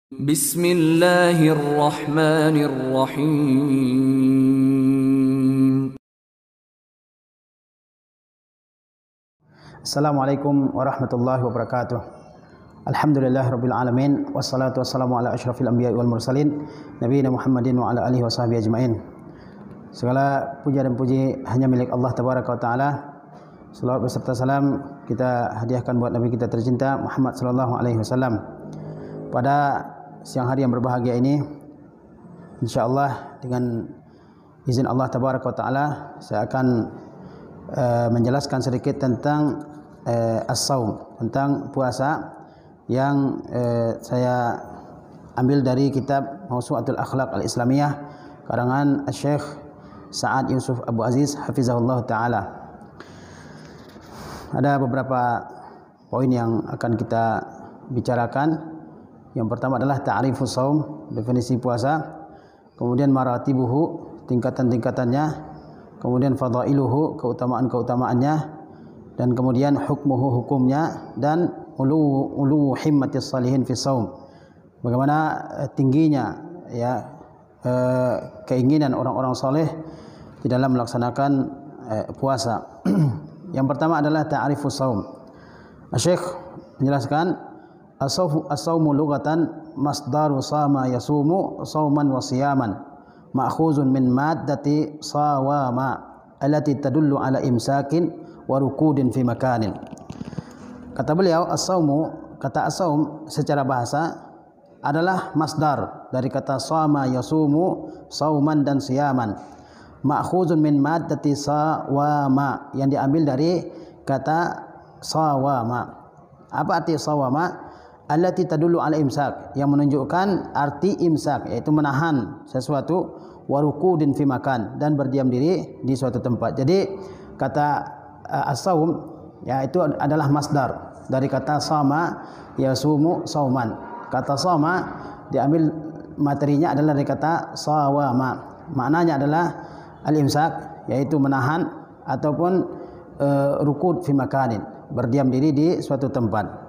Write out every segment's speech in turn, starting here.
Bismillahirrahmanirrahim. Assalamualaikum warahmatullahi wabarakatuh. Alhamdulillahirabbil alamin wassalatu wassalamu ala asyrafil anbiya'i wal mursalin nabiyina Muhammadin wa ala alihi washabihi ajmain. Segala puja dan puji hanya milik Allah tabaraka wa taala. Salawat beserta salam kita hadiahkan buat nabi kita tercinta Muhammad sallallahu alaihi wasallam. Pada siang hari yang berbahagia ini, insyaallah dengan izin Allah tabaraka wa taala saya akan menjelaskan sedikit tentang as-saum, tentang puasa yang saya ambil dari kitab Mawsu'atul Akhlaq Al-Islamiyah karangan Syekh Sa'ad Yusuf Abu Aziz hafizahullah taala. Ada beberapa poin yang akan kita bicarakan. Yang pertama adalah ta'rifus shaum, definisi puasa, kemudian maratibuhu, tingkatan-tingkatannya, kemudian fadailuhu, keutamaan-keutamaannya, dan kemudian hukmuhu, hukumnya, dan ulu himmatis salihin fi shaum, bagaimana tingginya ya keinginan orang-orang saleh di dalam melaksanakan puasa. Yang pertama adalah ta'rifus shaum. Syekh menjelaskan as-saumu lughatan masdaru sama yasumu sauman wa siyaman ma'khuzun min maddati sawama allati tadullu ala imsakin wa rukudin fi makanin. Kata beliau, as-saumu, kata as-saum secara bahasa adalah masdar dari kata sama yasumu, sauman dan siyaman, ma'khuzun min maddati sawama, yang diambil dari kata sawama. Apa arti sawama? Allati tadullu ala imsak, yang menunjukkan arti imsak, yaitu menahan sesuatu, warukudin fi makan, dan berdiam diri di suatu tempat. Jadi kata as-saum ya itu adalah masdar dari kata sama yasumu sauman. Kata sama diambil materinya adalah dari kata sawama. Maknanya adalah al-imsak, yaitu menahan, ataupun rukud fi makanin, berdiam diri di suatu tempat.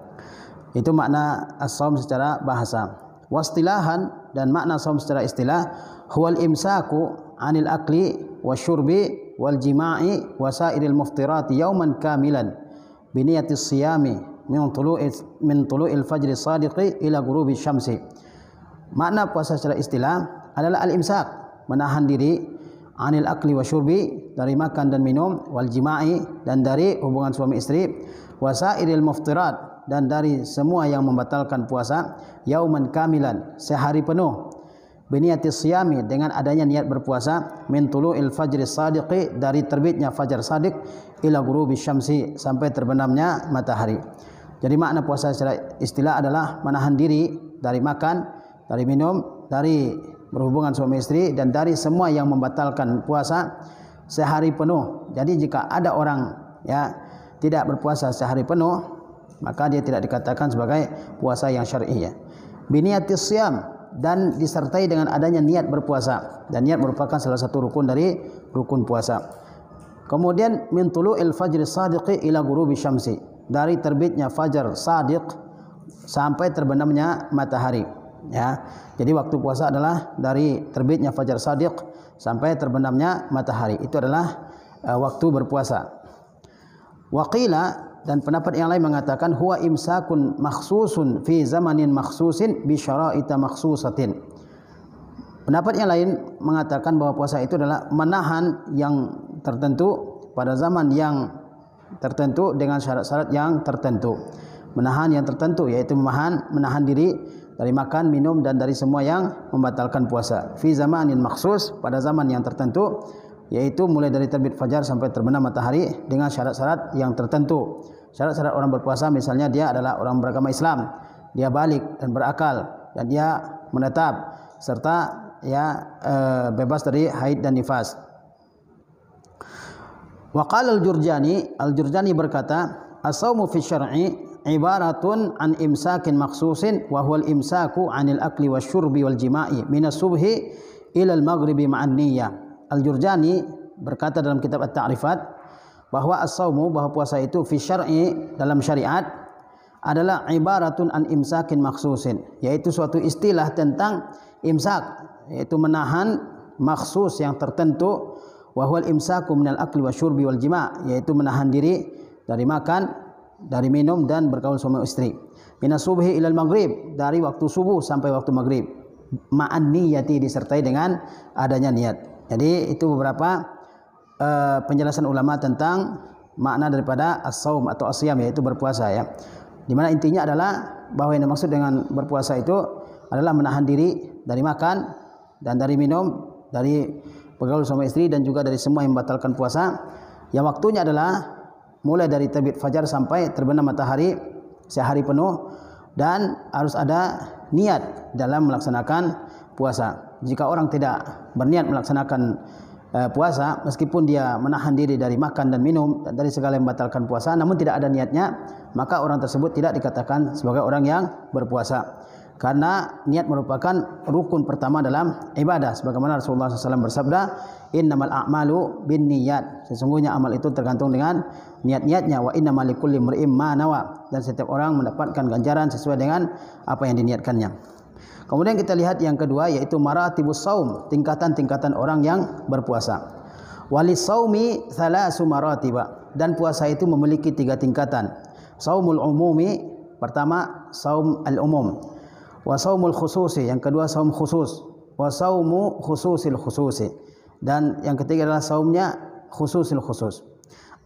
Itu makna as-saum secara bahasa. Wastilahan, dan makna saum secara istilah, huwal imsaku anil akli wasyurbi wal jima'i wasairil muftirati yauman kamilan biniyatis siyami min tulu'il fajri sadiqi ila ghurubi syamsi. Makna puasa secara istilah adalah al-imsak, menahan diri, anil akli wasyurbi, dari makan dan minum, wal jima'i, dan dari hubungan suami istri, wasairil muftirat, dan dari semua yang membatalkan puasa, yauman kamilan, sehari penuh, biniyatis siyami, dengan adanya niat berpuasa, min tulu'il fajri sadiqi, dari terbitnya fajar sadiq, ila ghurubi syamsi, sampai terbenamnya matahari. Jadi makna puasa secara istilah adalah menahan diri dari makan, dari minum, dari berhubungan suami istri, dan dari semua yang membatalkan puasa sehari penuh. Jadi jika ada orang ya tidak berpuasa sehari penuh, maka dia tidak dikatakan sebagai puasa yang syar'i ya. Biniyatis siyam, dan disertai dengan adanya niat berpuasa, dan niat merupakan salah satu rukun dari rukun puasa. Kemudian min tulu'il fajri sadiqi ila ghurubi syamsi, dari terbitnya fajar sadiq sampai terbenamnya matahari ya. Jadi waktu puasa adalah dari terbitnya fajar sadiq sampai terbenamnya matahari. Itu adalah waktu berpuasa. Waqila, dan pendapat yang lain mengatakan huwa imsakun makhsusun fi zamanin makhsusin bi syara'ita makhsusatin. Pendapat yang lain mengatakan bahwa puasa itu adalah menahan yang tertentu pada zaman yang tertentu dengan syarat-syarat yang tertentu. Menahan yang tertentu yaitu menahan diri dari makan, minum, dan dari semua yang membatalkan puasa. Fi zamanin makhsus, pada zaman yang tertentu, yaitu mulai dari terbit fajar sampai terbenam matahari dengan syarat-syarat yang tertentu. Syarat-syarat orang berpuasa misalnya dia adalah orang beragama Islam, dia balik dan berakal, dan dia menetap, serta ya bebas dari haid dan nifas. Wa qala al-Jurjani berkata, as-saumu fi syar'i ibaratun an imsakin makhsusin wa huwa al-imsaku 'anil akli wasyurbi wal jima'i min as-subhi ila al-maghribi ma'an niyyah. Al-Jurjani berkata dalam kitab At-Ta'rifat bahwa as-saumu, bahwa puasa itu fi syar'i, dalam syariat, adalah ibaratun an imsakin makhsusin, yaitu suatu istilah tentang imsak, yaitu menahan maksus yang tertentu. Wa huwal imsaku minal akli wasyurbi wal jima', yaitu menahan diri dari makan, dari minum dan bergaul suami istri. Minas subhi ilal maghrib, dari waktu subuh sampai waktu maghrib. Ma'an niyati, disertai dengan adanya niat. Jadi itu beberapa penjelasan ulama tentang makna daripada as-saum atau as-siyam, yaitu berpuasa ya. Di mana intinya adalah bahwa yang dimaksud dengan berpuasa itu adalah menahan diri dari makan dan dari minum, dari bergaul sama istri, dan juga dari semua yang membatalkan puasa. Yang waktunya adalah mulai dari terbit fajar sampai terbenam matahari sehari penuh, dan harus ada niat dalam melaksanakan puasa. Jika orang tidak berniat melaksanakan puasa, meskipun dia menahan diri dari makan dan minum dan dari segala yang membatalkan puasa, namun tidak ada niatnya, maka orang tersebut tidak dikatakan sebagai orang yang berpuasa. Karena niat merupakan rukun pertama dalam ibadah. Sebagaimana Rasulullah SAW bersabda, innamal a'malu bin niyat. Sesungguhnya amal itu tergantung dengan niat-niatnya. Wa innamal likulli imri'in ma nawa. Dan setiap orang mendapatkan ganjaran sesuai dengan apa yang diniatkannya. Kemudian kita lihat yang kedua, yaitu maratibus saum, tingkatan-tingkatan orang yang berpuasa. Walis saumi thalasu maratiba. Dan puasa itu memiliki 3 tingkatan. Saumul umumi, pertama saum al-umum. Wa saumul khususi, yang kedua saum khusus. Wa saumu khususil khususi, dan yang ketiga adalah saumnya khususil khusus.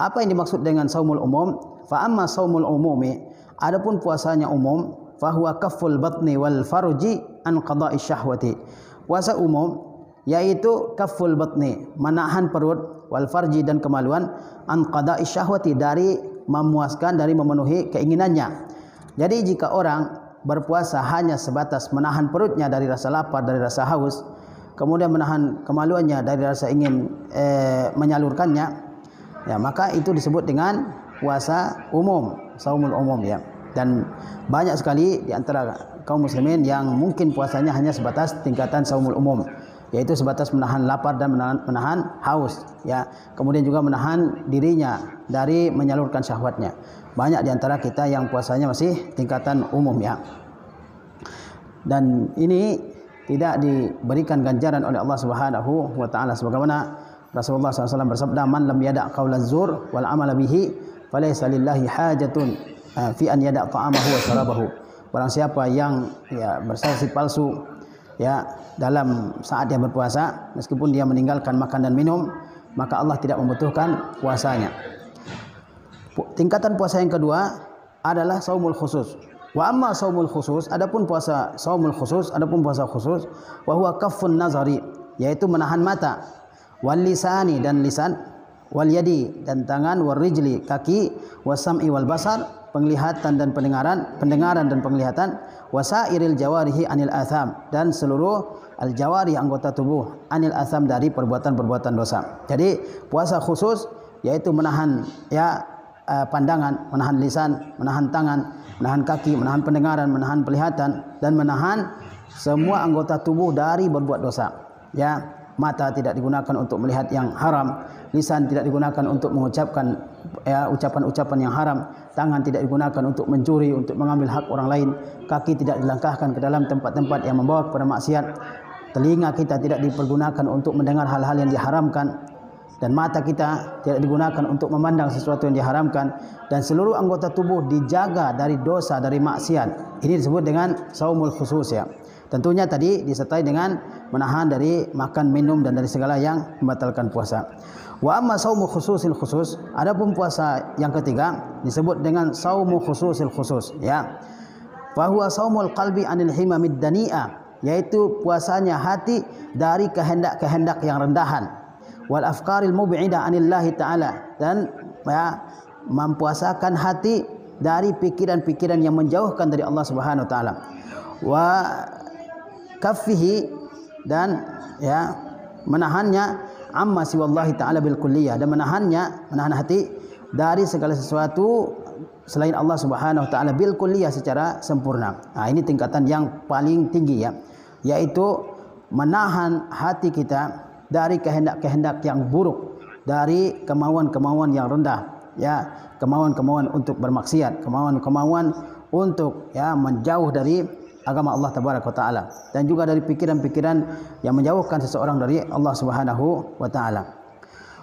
Apa yang dimaksud dengan saumul umum? Fa amma saumul umumi, adapun puasanya umum, fa huwa kafful batni wal farji an qada'i syahwati. Puasa umum yaitu kafful batni, menahan perut, wal farji dan kemaluan, an qada'i syahwati, dari memuaskan, dari memenuhi keinginannya. Jadi jika orang berpuasa hanya sebatas menahan perutnya dari rasa lapar, dari rasa haus, kemudian menahan kemaluannya dari rasa ingin menyalurkannya, ya, maka itu disebut dengan puasa umum, saumul umum ya. Dan banyak sekali di antara kaum muslimin yang mungkin puasanya hanya sebatas tingkatan saumul umum, yaitu sebatas menahan lapar dan menahan haus ya. Kemudian juga menahan dirinya dari menyalurkan syahwatnya. Banyak di antara kita yang puasanya masih tingkatan umum ya. Dan ini tidak diberikan ganjaran oleh Allah Subhanahu wa taala, sebagaimana Rasulullah SAW bersabda, man lam yada' qaulaz zur wal amala bihi falaysa lillahi hajatun fi an yada' ta'amahu wa syarabahu. Barang siapa yang ya bersaksi palsu ya dalam saat dia berpuasa, meskipun dia meninggalkan makan dan minum, maka Allah tidak membutuhkan puasanya. Tingkatan puasa yang kedua adalah saumul khusus. Wa amma saumul khusus, adapun puasa saumul khusus, adapun puasa khusus, wa huwa kaffun nazari, yaitu menahan mata, wal lisani dan lisan, wal yadi dan tangan, wal rijli kaki, wasam'i wal basar penglihatan dan pendengaran dan penglihatan, wasairil jawarihi anil atham, dan seluruh al jawari anggota tubuh anil atham, dari perbuatan-perbuatan dosa. Jadi puasa khusus yaitu menahan ya pandangan, menahan lisan, menahan tangan, menahan kaki, menahan pendengaran, menahan penglihatan, dan menahan semua anggota tubuh dari berbuat dosa. Ya, mata tidak digunakan untuk melihat yang haram, lisan tidak digunakan untuk mengucapkan ya ucapan-ucapan yang haram, tangan tidak digunakan untuk mencuri, untuk mengambil hak orang lain, kaki tidak dilangkahkan ke dalam tempat-tempat yang membawa kepada maksiat, telinga kita tidak dipergunakan untuk mendengar hal-hal yang diharamkan, dan mata kita tidak digunakan untuk memandang sesuatu yang diharamkan, dan seluruh anggota tubuh dijaga dari dosa, dari maksiat. Ini disebut dengan saumul khusus ya. Tentunya tadi disertai dengan menahan dari makan, minum, dan dari segala yang membatalkan puasa. Wa amma saumu khususil khusus, adapun puasa yang ketiga disebut dengan saumu khususil khusus ya. Fa huwa saumul qalbi anil himamid dani'ah, yaitu puasanya hati dari kehendak-kehendak yang rendahan, wal afkaril mub'idah anillahi ta'ala, dan ya, mempuasakan hati dari pikiran-pikiran yang menjauhkan dari Allah Subhanahu wa taala. Wa kaffihi, dan ya menahannya amma siwallahi ta'ala bil kulliyah, dan menahan hati dari segala sesuatu selain Allah Subhanahu wa taala bil kulliyah, secara sempurna. Nah, ini tingkatan yang paling tinggi ya, yaitu menahan hati kita dari kehendak-kehendak yang buruk, dari kemauan-kemauan yang rendah ya, kemauan-kemauan untuk bermaksiat, kemauan-kemauan untuk menjauh dari agama Allah tabaraka wa taala dan juga dari pikiran-pikiran yang menjauhkan seseorang dari Allah Subhanahu wa taala.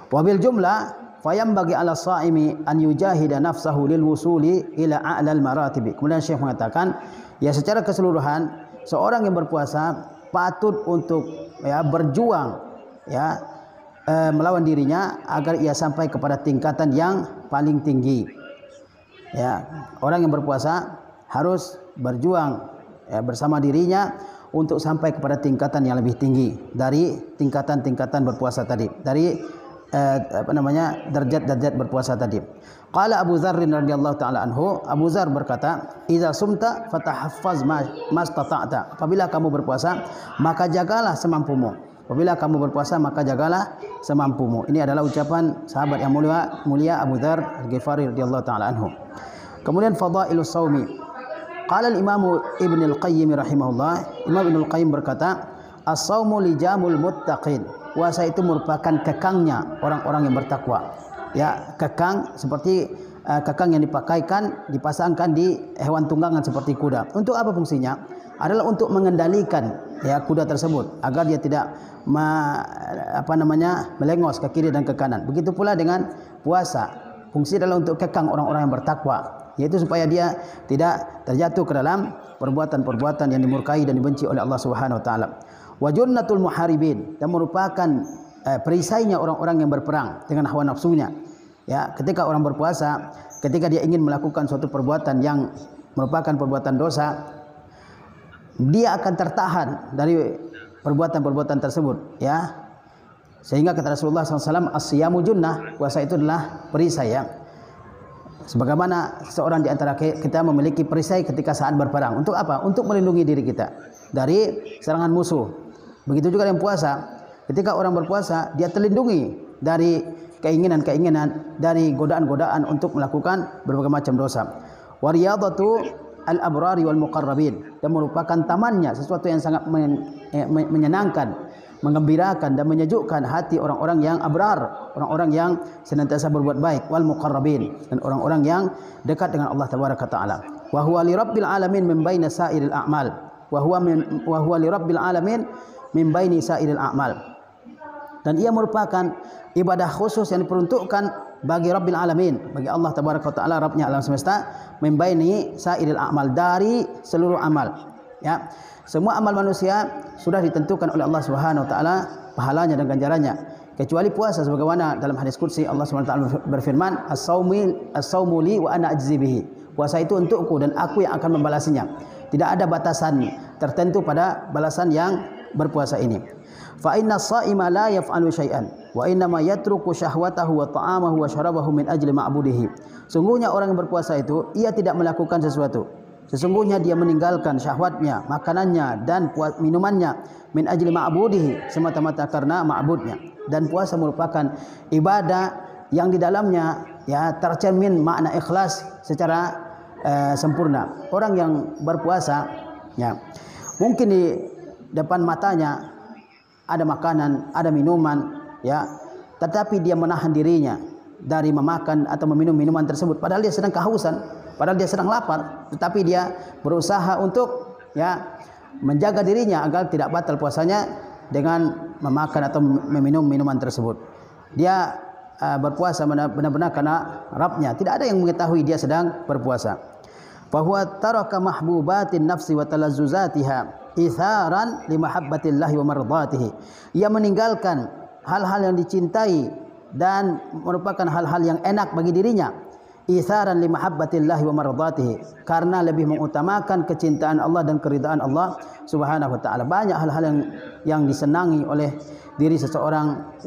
Wabil jumlah fayambagi ala shaimi an yujahida nafsahu lil wusuli ila a'lal maratib. Kemudian Syekh mengatakan, secara keseluruhan seorang yang berpuasa patut untuk berjuang melawan dirinya agar ia sampai kepada tingkatan yang paling tinggi. Orang yang berpuasa harus berjuang bersama dirinya untuk sampai kepada tingkatan yang lebih tinggi dari tingkatan-tingkatan berpuasa tadi, dari derajat-derajat berpuasa tadi. Qala Abu Dzar radhiyallahu taala anhu, Abu Dzar berkata, "Idza sumta fatahaffaz mastata'ta." Apabila kamu berpuasa, maka jagalah semampumu. Apabila kamu berpuasa, maka jagalah semampumu. Ini adalah ucapan sahabat yang mulia Abu Dzar Al-Ghifari radhiyallahu taala anhu. Kemudian fadailus shaumi. Qala al-Imam Ibn al-Qayyim rahimahullah, Imam Ibn al-Qayyim berkata, "As-shaumu lijamul muttaqin." Puasa itu merupakan kekangnya orang-orang yang bertakwa. Kekang seperti kekang yang dipasangkan di hewan tunggangan seperti kuda. Untuk apa fungsinya? Adalah untuk mengendalikan kuda tersebut agar dia tidak melengos ke kiri dan ke kanan. Begitu pula dengan puasa. Fungsi adalah untuk kekang orang-orang yang bertakwa, yaitu supaya dia tidak terjatuh ke dalam perbuatan-perbuatan yang dimurkai dan dibenci oleh Allah Subhanahu wa taala. Wa junnatul muharibin, dan merupakan perisainya orang-orang yang berperang dengan hawa nafsunya. Ketika orang berpuasa, ketika dia ingin melakukan suatu perbuatan yang merupakan perbuatan dosa, dia akan tertahan dari perbuatan-perbuatan tersebut. Sehingga kata Rasulullah SAW, as-siyamu junnah, puasa itu adalah perisai. Sebagaimana seorang di antara kita memiliki perisai ketika saat berperang. Untuk apa? Untuk melindungi diri kita dari serangan musuh. Begitu juga dengan puasa. Ketika orang berpuasa, dia terlindungi dari keinginan-keinginan, dari godaan-godaan untuk melakukan berbagai macam dosa. Wariyadatu al-abrari wal muqarrabin, dan merupakan tamannya sesuatu yang sangat menyenangkan, menggembirakan dan menyejukkan hati orang-orang yang abrar, orang-orang yang senantiasa berbuat baik, wal muqarrabin, dan orang-orang yang dekat dengan Allah tabaraka taala. Wa huwa li rabbil alamin min baini sa'iril a'mal. Wa huwa li rabbil alamin min baini sa'iril a'mal. Dan ia merupakan ibadah khusus yang diperuntukkan bagi Rabbil Alamin, bagi Allah tabaraka taala, Rabbnya alam semesta, min baini sa'iril a'mal, dari seluruh amal. Semua amal manusia sudah ditentukan oleh Allah Subhanahu wa taala pahalanya dan ganjarannya, kecuali puasa. Sebagaimana dalam hadis qudsi Allah Subhanahu wa taala berfirman, as-saumu li wa ana ajzi bihi. Puasa itu untukku dan aku yang akan membalasinya. Tidak ada batasan tertentu pada balasan yang berpuasa ini. Fa inna as-sha'ima la yaf'alu syai'an wa inna ma yatruku syahwatahu wa ta'amahu wa syarabahu min ajli ma'budihi. Sungguhnya orang yang berpuasa itu ia tidak melakukan sesuatu. Sesungguhnya dia meninggalkan syahwatnya, makanannya dan minumannya min ajli ma'budihi, semata-mata karena ma'budnya. Dan puasa merupakan ibadah yang di dalamnya tercermin makna ikhlas secara sempurna. Orang yang berpuasa mungkin di depan matanya ada makanan, ada minuman, tetapi dia menahan dirinya dari memakan atau meminum minuman tersebut. Padahal dia sedang kehausan, padahal dia sedang lapar, tetapi dia berusaha untuk menjaga dirinya agar tidak batal puasanya dengan memakan atau meminum minuman tersebut. Dia berpuasa benar-benar karena Rabbnya. Tidak ada yang mengetahui dia sedang berpuasa. Fahuwa taraka mahbubatin nafsi wa talazzuzatiha itharan li mahabbatillahi wa mardatihi. Ia meninggalkan hal-hal yang dicintai dan merupakan hal-hal yang enak bagi dirinya, itharan li mahabbatillahi wa mardatihi, karena lebih mengutamakan kecintaan Allah dan keridaan Allah Subhanahu wa taala. Banyak hal-hal yang disenangi oleh diri seseorang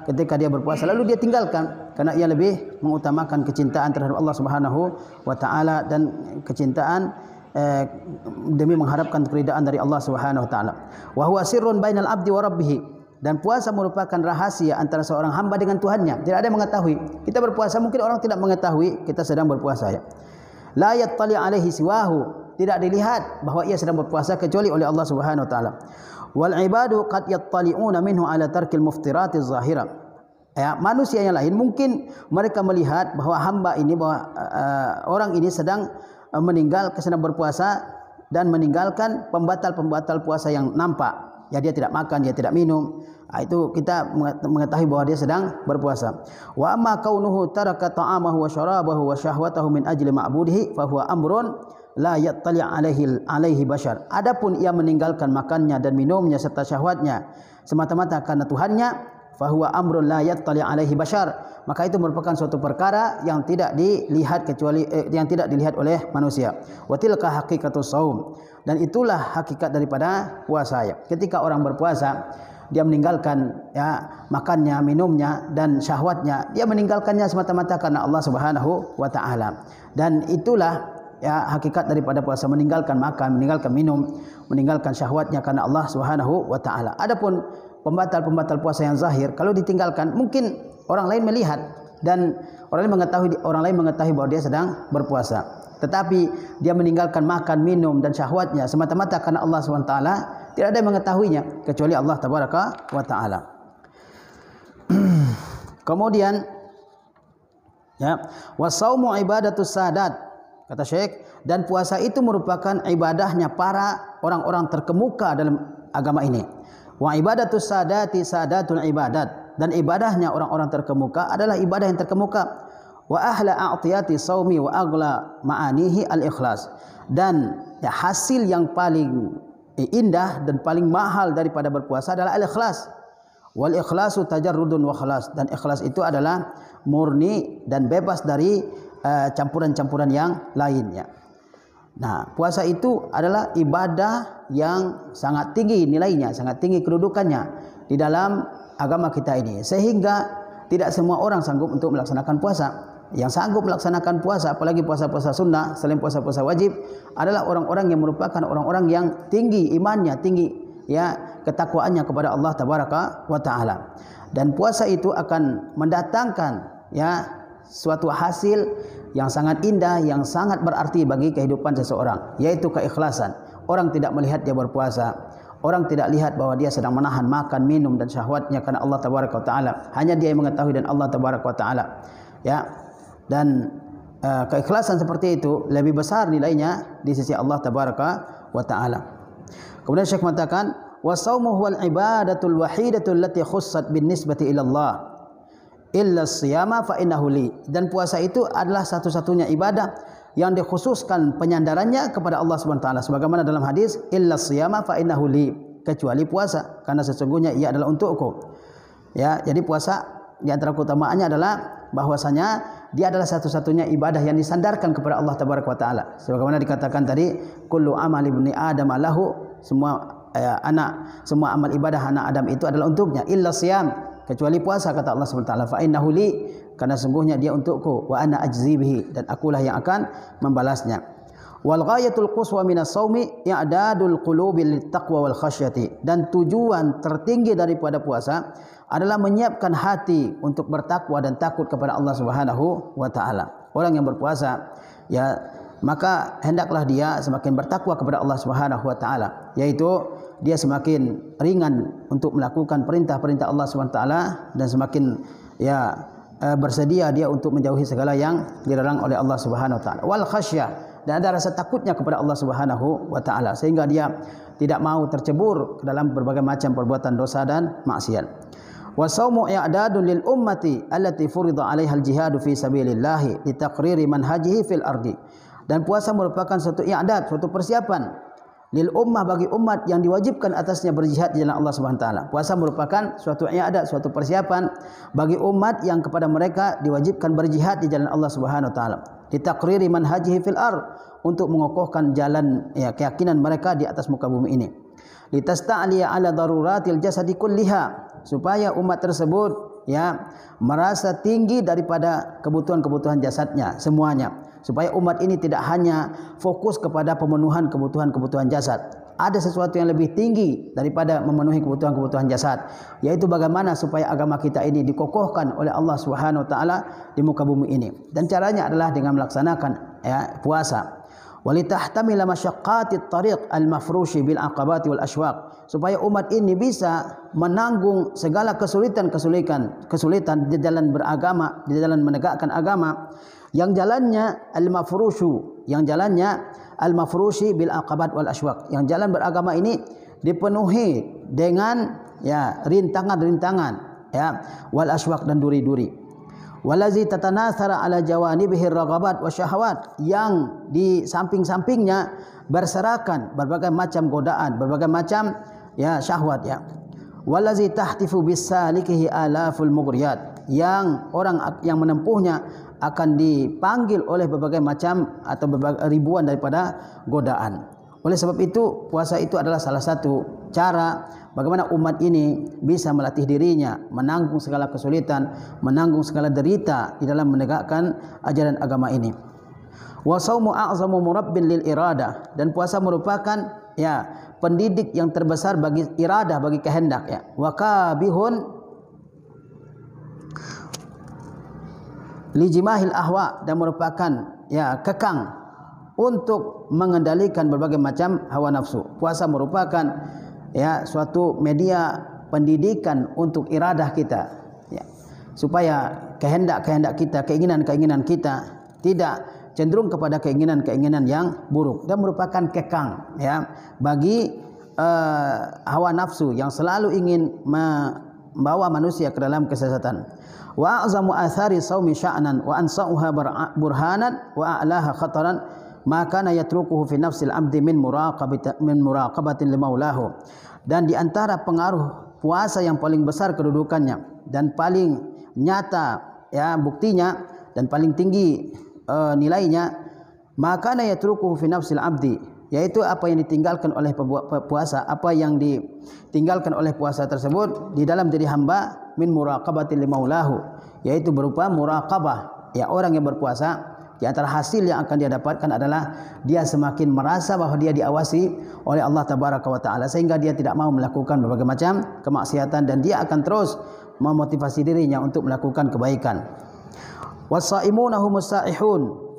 ketika dia berpuasa, lalu dia tinggalkan karena ia lebih mengutamakan kecintaan terhadap Allah Subhanahu wa taala dan kecintaan demi mengharapkan keridaan dari Allah Subhanahu wa taala. Wa huwa sirrun bainal abdi wa rabbih, dan puasa merupakan rahasia antara seorang hamba dengan Tuhannya. Tidak ada yang mengetahui. Kita berpuasa, mungkin orang tidak mengetahui kita sedang berpuasa. La yattali alaihi siwahu, tidak dilihat bahwa ia sedang berpuasa kecuali oleh Allah Subhanahu wa taala. Wal ibadu qad yattali'una minhu ala tarkil muftiratiz zahira. Manusia yang lain mungkin mereka melihat bahwa hamba ini, bahwa orang ini sedang meninggalkan sedang berpuasa dan meninggalkan pembatal-pembatal puasa yang nampak. Ya, dia tidak makan, dia tidak minum. Itu kita mengetahui bahwa dia sedang berpuasa. Wa amma kaunuhu taraka ta'amahu wa syarabahu wa syahwatahu min ajli ma'budihi fa huwa amrun la yattali' alaihi bashar. Adapun ia meninggalkan makannya dan minumnya serta syahwatnya semata-mata karena Tuhannya, fa huwa amrun la yattali' alaihi bashar, maka itu merupakan suatu perkara yang tidak dilihat yang tidak dilihat oleh manusia. Wa tilka haqiqatus shaum, dan itulah hakikat daripada puasa. Ya, ketika orang berpuasa dia meninggalkan makannya, minumnya dan syahwatnya, dia meninggalkannya semata-mata karena Allah Subhanahu wa taala. Dan itulah hakikat daripada puasa, meninggalkan makan, meninggalkan minum, meninggalkan syahwatnya karena Allah Subhanahu wa taala. Adapun pembatal-pembatal puasa yang zahir, kalau ditinggalkan mungkin orang lain melihat dan orang lain mengetahui bahwa dia sedang berpuasa. Tetapi dia meninggalkan makan, minum dan syahwatnya semata-mata karena Allah Subhanahu wa taala, tidak ada yang mengetahuinya kecuali Allah Tabaraka wa taala. Kemudian wasaumu ibadatus sadat, kata Syekh, dan puasa itu merupakan ibadahnya para orang-orang terkemuka dalam agama ini. Wa ibadatus sadati sadatul ibadat, dan ibadahnya orang-orang terkemuka adalah ibadah yang terkemuka. Wa ahla a'tiyati saumi wa aghla ma'anihi al-ikhlas, dan hasil yang paling indah dan paling mahal daripada berpuasa adalah al-ikhlas. Wal ikhlasu tajarrudun wa khalas, dan ikhlas itu adalah murni dan bebas dari campuran-campuran yang lainnya. Nah, puasa itu adalah ibadah yang sangat tinggi nilainya, sangat tinggi kedudukannya di dalam agama kita ini, sehingga tidak semua orang sanggup untuk melaksanakan puasa. Yang sanggup melaksanakan puasa, apalagi puasa-puasa sunnah selain puasa-puasa wajib, adalah orang-orang yang merupakan orang-orang yang tinggi imannya, tinggi ketakwaannya kepada Allah Tabaraka wa taala. Dan puasa itu akan mendatangkan suatu hasil yang sangat indah, yang sangat berarti bagi kehidupan seseorang, yaitu keikhlasan. Orang tidak melihat dia berpuasa, orang tidak lihat bahwa dia sedang menahan makan, minum dan syahwatnya karena Allah Tabaraka wa taala. Hanya dia yang mengetahui dan Allah Tabaraka wa taala. Dan keikhlasan seperti itu lebih besar nilainya di sisi Allah Tabaraka wa taala. Kemudian Syekh mengatakan, wasaumu huwal ibadatul wahidatul lati khussat bin nisbati ila Allah illa siyama fa innahu li, dan puasa itu adalah satu-satunya ibadah yang dikhususkan penyandarannya kepada Allah Subhanahu wa taala, sebagaimana dalam hadis illa siyama fa innahu li, kecuali puasa karena sesungguhnya ia adalah untukku. Jadi puasa di antara keutamaannya adalah bahwasanya dia adalah satu-satunya ibadah yang disandarkan kepada Allah Tabaraka wa taala, sebagaimana dikatakan tadi, kullu amali ibni adam lahu, semua amal ibadah anak Adam itu adalah untuknya, illa siyam, kecuali puasa, kata Allah Subhanahu wa taala, fa innahu li, karena sungguhnya dia untukku, wa ana ajzi bihi, dan akulah yang akan membalasnya. Wal ghayatul quswa minas shaumi i'dadul qulubi lit taqwa wal khasyati, dan tujuan tertinggi daripada puasa adalah menyiapkan hati untuk bertakwa dan takut kepada Allah Subhanahu wa taala. Orang yang berpuasa maka hendaklah dia semakin bertakwa kepada Allah Subhanahu wa taala, yaitu dia semakin ringan untuk melakukan perintah-perintah Allah Subhanahu wa taala, dan semakin bersedia dia untuk menjauhi segala yang dilarang oleh Allah Subhanahu wa taala. Wal khasyah, dan ada rasa takutnya kepada Allah Subhanahu wa taala, sehingga dia tidak mau tercebur ke dalam berbagai macam perbuatan dosa dan maksiat. Wasaumu i'dadun lil ummati allati furida 'alaiha al-jihadu fi sabilillah li taqriri manhajihi fil ardi, dan puasa merupakan suatu i'dad, suatu persiapan lil ummah, bagi umat yang diwajibkan atasnya berjihad di jalan Allah Subhanahu wa taala. Puasa merupakan suatu i'dad, suatu persiapan bagi umat yang kepada mereka diwajibkan berjihad di jalan Allah Subhanahu wa taala, li taqriri manhajihi fil ard, untuk mengokohkan jalan keyakinan mereka di atas muka bumi ini, li tasta'liya 'ala daruratil jasadi kulliha, supaya umat tersebut merasa tinggi daripada kebutuhan-kebutuhan jasadnya semuanya, supaya umat ini tidak hanya fokus kepada pemenuhan kebutuhan-kebutuhan jasad. Ada sesuatu yang lebih tinggi daripada memenuhi kebutuhan-kebutuhan jasad, yaitu bagaimana supaya agama kita ini dikokohkan oleh Allah Subhanahu wa taala di muka bumi ini. Dan caranya adalah dengan melaksanakan puasa. Walitahtamila masyaqqatit tariq al-mafrushi bil aqabati wal ashwaq, supaya umat ini bisa menanggung segala kesulitan di jalan beragama, di jalan menegakkan agama yang jalannya al-mafrushu, yang jalannya al-mafrushi bil aqabat wal aswaq, yang jalan beragama ini dipenuhi dengan ya rintangan-rintangan ya wal aswaq dan duri-duri. Walazi tatanathara ala jawanibihi raghabat wa syahawat, yang di samping-sampingnya berserakan berbagai macam godaan, berbagai macam ya syahwat ya. Walazi tahtifu bisalikihi alaful mughriyat, yang orang yang menempuhnya akan dipanggil oleh berbagai macam atau berbagai ribuan daripada godaan. Oleh sebab itu, puasa itu adalah salah satu cara bagaimana umat ini bisa melatih dirinya menanggung segala kesulitan, menanggung segala derita di dalam menegakkan ajaran agama ini. Wa shaumu a'zamu murabbin lil iradah, dan puasa merupakan ya pendidik yang terbesar bagi iradah, bagi kehendak ya. Wa kabihun lijimahil ahwa, dan merupakan ya kekang untuk mengendalikan berbagai macam hawa nafsu. Puasa merupakan ya suatu media pendidikan untuk iradah kita ya, supaya kehendak-kehendak kita, keinginan-keinginan kita tidak cenderung kepada keinginan-keinginan yang buruk, dan merupakan kekang ya bagi hawa nafsu yang selalu ingin membawa manusia ke dalam kesesatan. Wa a'zamu athari shaumi sya'nan wa ansa'uha burhanan wa a'laha khataran maka yatrukuhu fi nafsil abdi min muraqabatin limaulahu. Dan di antara pengaruh puasa yang paling besar kedudukannya dan paling nyata ya buktinya dan paling tinggi nilainya, maka yatrukuhu fi nafsil abdi, yaitu apa yang ditinggalkan oleh puasa, apa yang ditinggalkan oleh puasa tersebut di dalam diri hamba min muraqabatin limaulahu, yaitu berupa muraqabah ya. Orang yang berpuasa, di antara hasil yang akan dia dapatkan adalah dia semakin merasa bahwa dia diawasi oleh Allah Tabaraka wa Ta'ala, sehingga dia tidak mau melakukan berbagai macam kemaksiatan, dan dia akan terus memotivasi dirinya untuk melakukan kebaikan. Was-saimuna humus saihun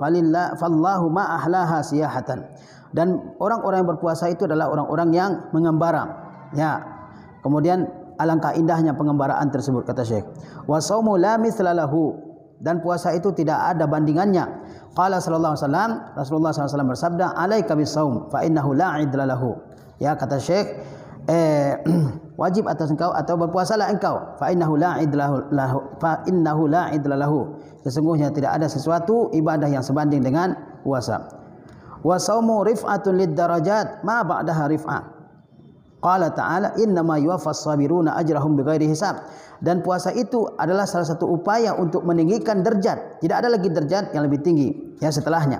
fallahu ma ahlaha siyahatan, dan orang-orang yang berpuasa itu adalah orang-orang yang mengembara ya. Kemudian alangkah indahnya pengembaraan tersebut, kata Syekh. Wasaumu la mithla lahu, dan puasa itu tidak ada bandingannya. Qala sallallahu alaihi wasallam, Rasulullah SAW bersabda, alaika bisaum fa innahu la idla lahu. Ya, kata Syekh, wajib atas engkau atau berpuasalah engkau, fa innahu la idla lahu, sesungguhnya tidak ada sesuatu ibadah yang sebanding dengan puasa. Wa saumu rif'atun lid darajat ma ba'daha rif'ah. Qala ta'ala innama yuwaffas sabiruna ajrahum bighairi hisab, dan puasa itu adalah salah satu upaya untuk meninggikan derajat. Tidak ada lagi derajat yang lebih tinggi ya setelahnya.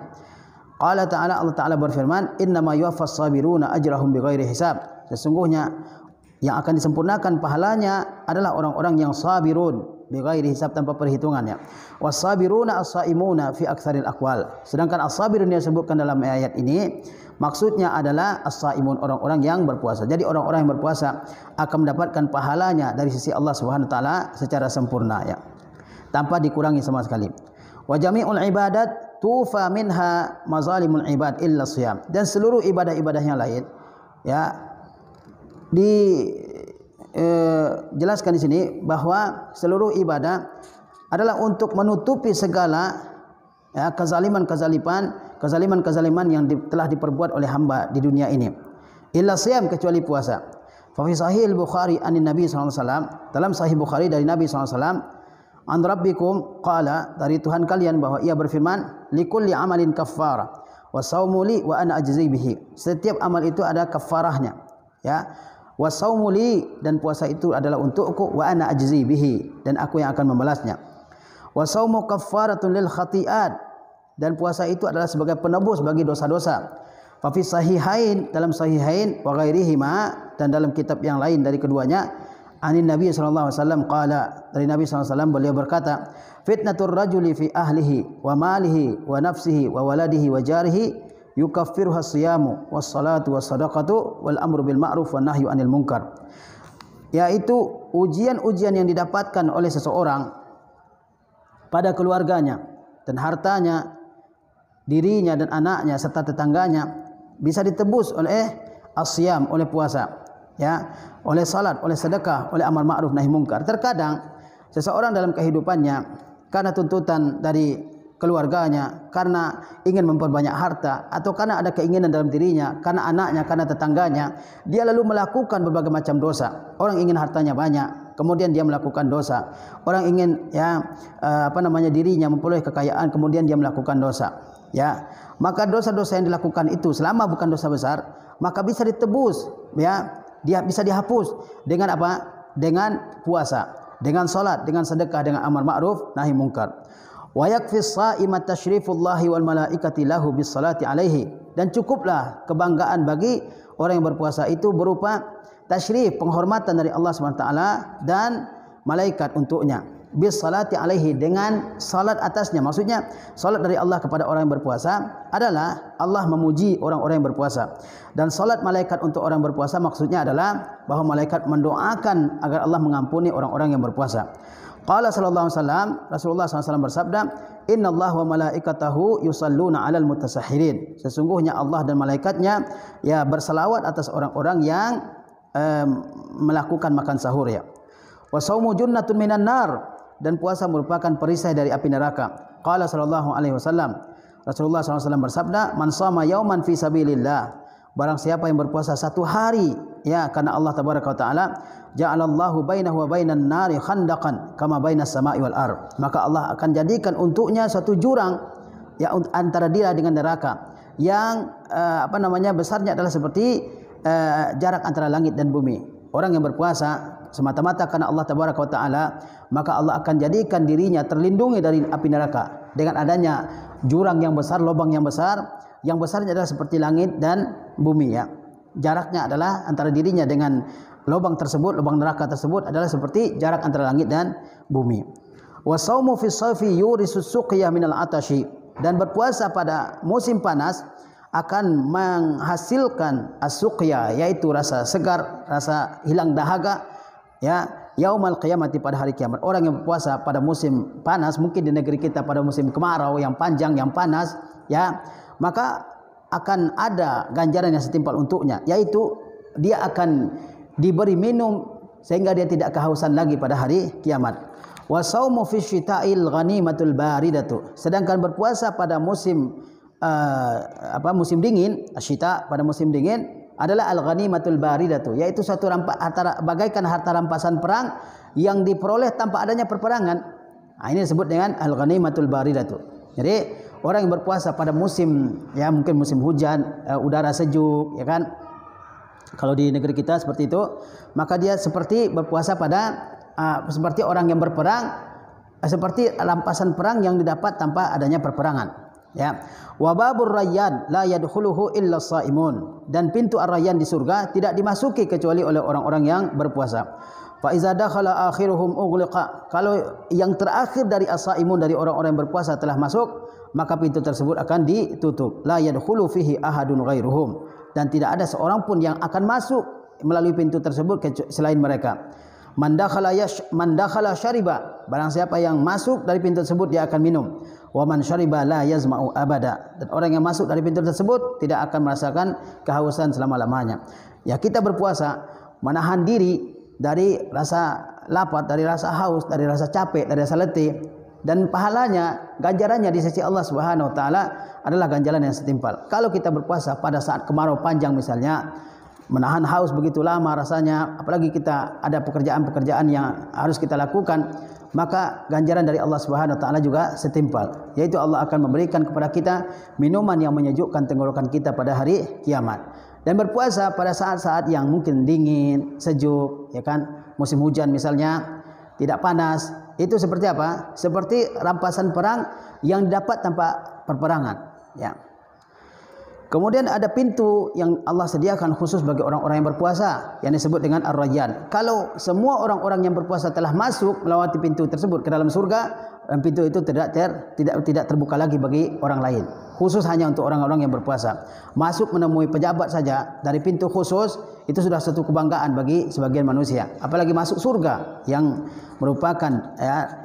Qala ta'ala, Allah Ta'ala berfirman, innama yuwaffas sabiruna ajrahum bighairi hisab, sesungguhnya yang akan disempurnakan pahalanya adalah orang-orang yang sabirun bighairi hisab, tanpa perhitungannya. Was-sabiruna as-saimuna fi aktsaril aqwal, sedangkan as-sabirun yang disebutkan dalam ayat ini maksudnya adalah as-saimun, orang-orang yang berpuasa. Jadi orang-orang yang berpuasa akan mendapatkan pahalanya dari sisi Allah Subhanahu wa taala secara sempurna ya, tanpa dikurangi sama sekali. Wa jami'ul ibadat tufa minha mazalimul ibad illa shiyam, dan seluruh ibadah-ibadah yang lain ya jelaskan di sini bahwa seluruh ibadah adalah untuk menutupi segala ya kezaliman yang telah diperbuat oleh hamba di dunia ini. Illa shiyam, kecuali puasa. Fa fi sahih Bukhari anin Nabi sallallahu alaihi wasallam, dalam sahih Bukhari dari Nabi sallallahu alaihi wasallam, an rabbikum qala, dari Tuhan kalian bahwa ia berfirman, likulli amalin kaffara wa saumu li wa ana ajzi bihi, setiap amal itu ada kafarahnya ya. Wa saumu li, dan puasa itu adalah untukku, wa ana ajzi bihi, dan aku yang akan membalasnya. Wa saumu kaffaratun lil khati'at, dan puasa itu adalah sebagai penebus bagi dosa-dosa. Fa fi sahihain, dalam sahihain, wa ghairihima, dan dalam kitab yang lain dari keduanya, anin Nabi sallallahu alaihi wasallam qala, dari Nabi sallallahu alaihi wasallam beliau berkata, fitnatur rajuli fi ahlihi wa malihi wa nafsihi wa waladihi wa jarihi yukaffiruha siyamu was salatu was sadaqatu wal amru bil ma'ruf wan nahyu anil munkar, yaitu ujian-ujian yang didapatkan oleh seseorang pada keluarganya dan hartanya, dirinya dan anaknya serta tetangganya bisa ditebus oleh as-siyam, oleh puasa ya, oleh salat, oleh sedekah, oleh amar ma'ruf nahi munkar. Terkadang seseorang dalam kehidupannya karena tuntutan dari keluarganya, karena ingin memperbanyak harta, atau karena ada keinginan dalam dirinya, karena anaknya, karena tetangganya, dia lalu melakukan berbagai macam dosa. Orang ingin hartanya banyak, kemudian dia melakukan dosa. Orang ingin dirinya memperoleh kekayaan, kemudian dia melakukan dosa. Ya, maka dosa-dosa yang dilakukan itu selama bukan dosa besar, maka bisa ditebus, ya, dia bisa dihapus dengan apa? Dengan puasa, dengan salat, dengan sedekah, dengan amal ma'ruf nahi mungkar. Wa yakfis sha'imat tasyrifullahi wal malaikati lahu bis salati alaihi, dan cukuplah kebanggaan bagi orang yang berpuasa itu berupa tasyrif, penghormatan dari Allah SWT dan malaikat untuknya, bis salati alaihi, dengan salat atasnya. Maksudnya salat dari Allah kepada orang yang berpuasa adalah Allah memuji orang-orang yang berpuasa, dan salat malaikat untuk orang berpuasa maksudnya adalah bahwa malaikat mendoakan agar Allah mengampuni orang-orang yang berpuasa. Qala sallallahu alaihi wasallam, Rasulullah SAW bersabda, innallaha wa malaikatahu yusalluna 'alal mutasahhirin. Sesungguhnya Allah dan malaikatnya ya berselawat atas orang-orang yang melakukan makan sahur, ya. Wa shaumu junnatun minan nar, dan puasa merupakan perisai dari api neraka. Qala sallallahu alaihi wasallam, Rasulullah SAW bersabda, man shama yauman fi sabilillah, barang siapa yang berpuasa satu hari, ya, karena Allah tabaraka wa taala, ja'alallahu bainahu wa bainan nari khandaqan kama bainas sama'i wal ard, maka Allah akan jadikan untuknya suatu jurang, ya, antara dia dengan neraka yang besarnya adalah seperti jarak antara langit dan bumi. Orang yang berpuasa semata-mata karena Allah tabaraka wa taala, maka Allah akan jadikan dirinya terlindungi dari api neraka dengan adanya jurang yang besar, lubang yang besar, yang besarnya adalah seperti langit dan bumi, ya. Jaraknya adalah antara dirinya dengan lubang tersebut, lubang neraka tersebut adalah seperti jarak antara langit dan bumi. Wa shaumu fi shayfi yurisu suqya minal atashi, dan berpuasa pada musim panas akan menghasilkan as-suqya, yaitu rasa segar, rasa hilang dahaga, ya, yaumal qiyamati, pada hari kiamat. Orang yang berpuasa pada musim panas, mungkin di negeri kita pada musim kemarau yang panjang, yang panas, ya, maka akan ada ganjaran yang setimpal untuknya, yaitu dia akan diberi minum sehingga dia tidak kehausan lagi pada hari kiamat. Wa shaumu fi syita'il ghanimatul baridatu, sedangkan berpuasa pada musim musim dingin, asyita, pada musim dingin adalah al-ghanimatul baridatu, yaitu suatu bagaikan harta rampasan perang yang diperoleh tanpa adanya perperangan. Nah, ini disebut dengan al-ghanimatul baridatu. Jadi orang yang berpuasa pada musim, ya, mungkin musim hujan, udara sejuk, ya kan, kalau di negeri kita seperti itu, maka dia seperti berpuasa pada seperti orang yang berperang, seperti rampasan perang yang didapat tanpa adanya perperangan, ya. Wa babur rayyan la yadkhuluhu illa shaimun, dan pintu ar-rayyan di surga tidak dimasuki kecuali oleh orang-orang yang berpuasa. Fa iza dakhala akhiruhum ughliqa, kalau yang terakhir dari as-saimun, dari orang-orang yang berpuasa telah masuk, maka pintu tersebut akan ditutup. La yadkhulu fihi ahadun ghairuhum, dan tidak ada seorang pun yang akan masuk melalui pintu tersebut selain mereka. Man dakhala syariba, barang siapa yang masuk dari pintu tersebut dia akan minum. Wa man syariba la yazma'u abada, dan orang yang masuk dari pintu tersebut tidak akan merasakan kehausan selama-lamanya. Ya, kita berpuasa menahan diri dari rasa lapar, dari rasa haus, dari rasa capek, dari rasa letih, dan pahalanya, ganjarannya di sisi Allah Subhanahu wa taala adalah ganjaran yang setimpal. Kalau kita berpuasa pada saat kemarau panjang misalnya, menahan haus begitu lama rasanya, apalagi kita ada pekerjaan-pekerjaan yang harus kita lakukan, maka ganjaran dari Allah Subhanahu wa taala juga setimpal, yaitu Allah akan memberikan kepada kita minuman yang menyejukkan tenggorokan kita pada hari kiamat. Dan berpuasa pada saat-saat yang mungkin dingin, sejuk, ya kan, musim hujan misalnya, tidak panas, itu seperti apa? Seperti rampasan perang yang didapat tanpa perperangan, ya. Kemudian ada pintu yang Allah sediakan khusus bagi orang-orang yang berpuasa, yang disebut dengan ar-rayyan. Kalau semua orang-orang yang berpuasa telah masuk melewati pintu tersebut ke dalam surga, dan pintu itu tidak terbuka lagi bagi orang lain. Khusus hanya untuk orang-orang yang berpuasa. Masuk menemui pejabat saja dari pintu khusus, itu sudah satu kebanggaan bagi sebagian manusia. Apalagi masuk surga yang merupakan, ya,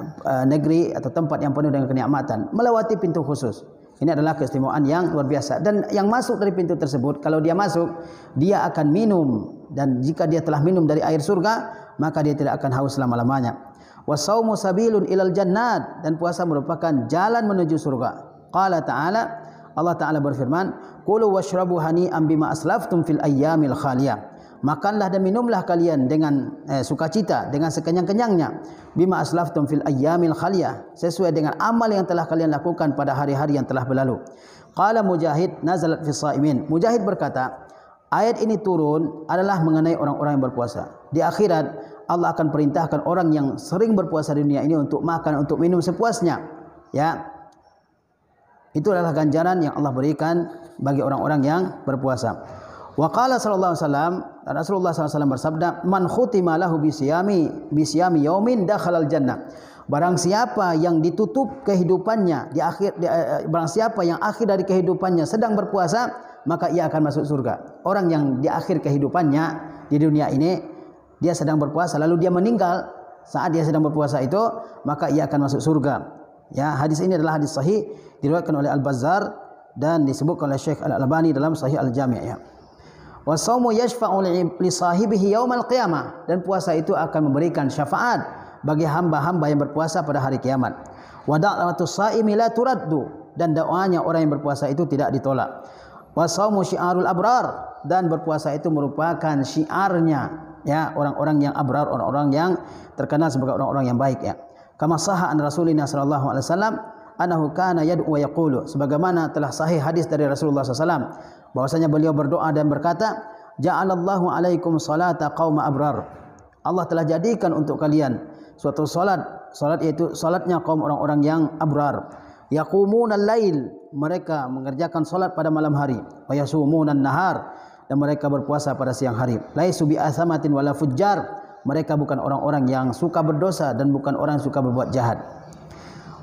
negeri atau tempat yang penuh dengan kenikmatan, melewati pintu khusus. Ini adalah keistimewaan yang luar biasa. Dan yang masuk dari pintu tersebut, kalau dia masuk, dia akan minum dan jika dia telah minum dari air surga maka dia tidak akan haus selama-lamanya. Wasaumu sabilun ilal jannat, dan puasa merupakan jalan menuju surga. Qala ta'ala, Allah Ta'ala berfirman, Kulu washrabu hani'an bima aslaftum fil ayyamil khaliyah. Makanlah dan minumlah kalian dengan sukacita, dengan sekenyang-kenyangnya. Bima aslaftum fil ayyamil khaliyah, sesuai dengan amal yang telah kalian lakukan pada hari-hari yang telah berlalu. Qala Mujahid, nazalat fis shaimin. Mujahid berkata, ayat ini turun adalah mengenai orang-orang yang berpuasa. Di akhirat Allah akan perintahkan orang yang sering berpuasa di dunia ini untuk makan, untuk minum sepuasnya. Ya, itu adalah ganjaran yang Allah berikan bagi orang-orang yang berpuasa. Wa qala sallallahu alaihi wasallam, Rasulullah SAW bersabda, man khutima lahu bisiyami yaumin dakhalal jannah. Barang siapa yang ditutup kehidupannya barang siapa yang akhir dari kehidupannya sedang berpuasa, maka ia akan masuk surga. Orang yang di akhir kehidupannya di dunia ini dia sedang berpuasa lalu dia meninggal saat dia sedang berpuasa itu, maka ia akan masuk surga. Ya, hadis ini adalah hadis sahih, diriwayatkan oleh Al-Bazzar dan disebutkan oleh Syekh Al-Albani dalam Sahih Al-Jami'. Ya. Wasaumu yashfa'u li sahibihi yaumal qiyamah, dan puasa itu akan memberikan syafaat bagi hamba-hamba yang berpuasa pada hari kiamat. Wa da'watus shaimi la turaddu, dan doanya orang yang berpuasa itu tidak ditolak. Wasaumu syiarul abrar, dan berpuasa itu merupakan syiarnya ya orang-orang yang abrar, orang-orang yang terkenal sebagai orang-orang yang baik ya. Kama sahha an Rasulina sallallahu alaihi wasallam annahu kana yad'u wa yaqulu, sebagaimana telah sahih hadis dari Rasulullah SAW bahwasanya beliau berdoa dan berkata, ja'alallahu alaikum salata qauma abrar. Allah telah jadikan untuk kalian suatu salat yaitu salatnya kaum orang-orang yang abrar. Yaqumunal lail, mereka mengerjakan salat pada malam hari. Wa yasumunan nahar, dan mereka berpuasa pada siang hari. Laisu bi athamatin wala fujjar, mereka bukan orang-orang yang suka berdosa dan bukan orang yang suka berbuat jahat.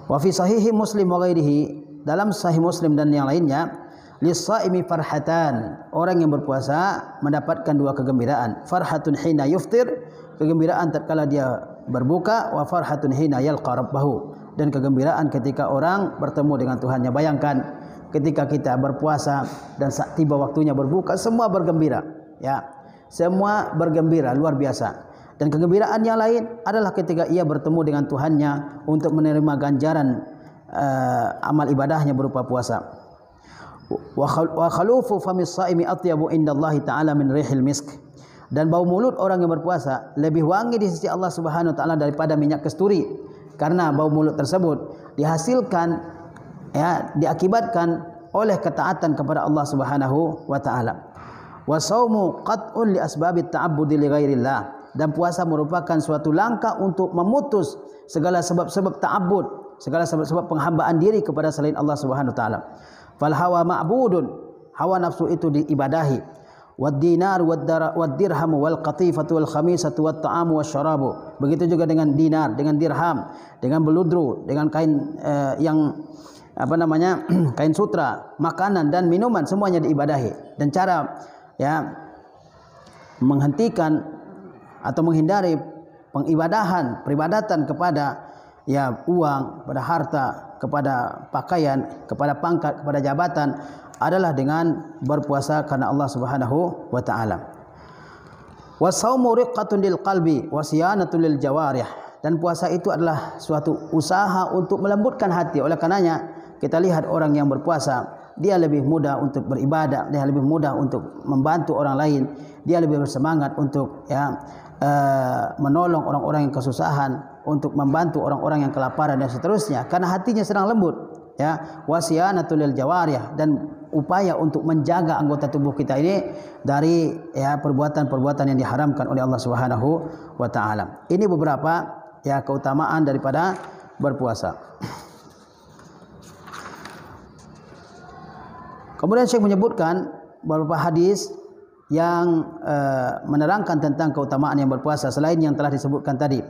Wa fi sahihi Muslim wa ghairihi, dalam sahih Muslim dan yang lainnya, lis-shaimi farhatan, orang yang berpuasa mendapatkan dua kegembiraan. Farhatun hina yuftir, kegembiraan tatkala dia berbuka, wa farhatun hina yalqa rabbahu, dan kegembiraan ketika orang bertemu dengan Tuhannya. Bayangkan ketika kita berpuasa dan saat tiba waktunya berbuka, semua bergembira ya, semua bergembira luar biasa. Dan kegembiraan yang lain adalah ketika ia bertemu dengan Tuhannya untuk menerima ganjaran amal ibadahnya berupa puasa. Wa khalufu famis shaimi atyabu indallahi ta'ala min rihil misk, dan bau mulut orang yang berpuasa lebih wangi di sisi Allah Subhanahu wa taala daripada minyak kasturi, karena bau mulut tersebut dihasilkan ya, diakibatkan oleh ketaatan kepada Allah Subhanahu wa taala. Wa saumu qat'un li asbabit ta'abbudi li ghairillah, dan puasa merupakan suatu langkah untuk memutus segala sebab-sebab ta'abbud, segala sebab-sebab penghambaan diri kepada selain Allah Subhanahu wa taala. Fal hawa ma'budun, hawa nafsu itu diibadahi. Wad dinar wad dirham wal qatifatu wal khamisatu wat ta'amu wasyarabu, begitu juga dengan dinar, dengan dirham, dengan beludru, dengan kain yang kain sutra, makanan dan minuman, semuanya diibadahi. Dan cara ya menghentikan atau menghindari peribadatan kepada ya uang, kepada harta, kepada pakaian, kepada pangkat, kepada jabatan adalah dengan berpuasa karena Allah Subhanahu wa taala. Wasaumu riqqatun lil qalbi wa siyanatun lil jawarih, dan puasa itu adalah suatu usaha untuk melembutkan hati. Oleh karenanya kita lihat orang yang berpuasa, dia lebih mudah untuk beribadah, dia lebih mudah untuk membantu orang lain, dia lebih bersemangat untuk menolong orang-orang yang kesusahan, untuk membantu orang-orang yang kelaparan dan seterusnya, karena hatinya sedang lembut ya. Wasiyanatul lil jawarih, dan upaya untuk menjaga anggota tubuh kita ini dari ya perbuatan-perbuatan yang diharamkan oleh Allah Subhanahu wa taala. Ini beberapa ya keutamaan daripada berpuasa. Kemudian Syekh menyebutkan beberapa hadis yang menerangkan tentang keutamaan yang berpuasa selain yang telah disebutkan tadi.